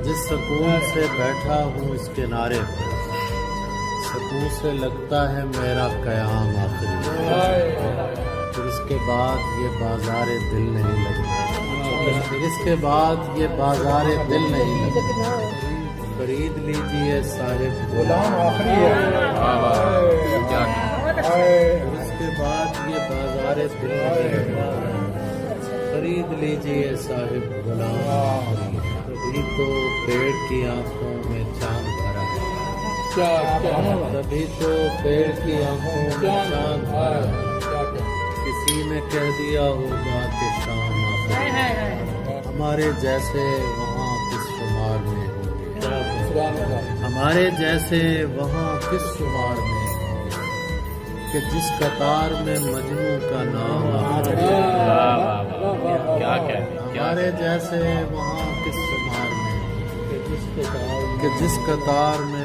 جس سکون سے بیٹھا ہوں اس کنارے پر، سکون سے لگتا ہے میرا قیام آخری، پھر اس کے بعد یہ بازار دل نہیں لگتا، پھر اس کے بعد یہ بازار دل نہیں لگتا، خرید لیجئے صاحب غلام آخری پھر اس کے بعد یہ بازار دل نہیں لگتا، خرید لیجئے صاحب غلام آخری، کبھی تو پیڑ کی آنکھوں میں چاند بھرا ہے، کبھی تو پیڑ کی آنکھوں میں چاند بھرا ہے، کسی نے کہہ دیا ہوگا کہ شام آخری، ہمارے جیسے وہاں کس شمار میں ہوں گے، ہمارے جیسے وہاں کس شمار میں ہوں گے، کہ جس قطار میں مجنوں کا نام آخری، ہمارے جیسے وہاں کس شمار میں، کہ جس قطار میں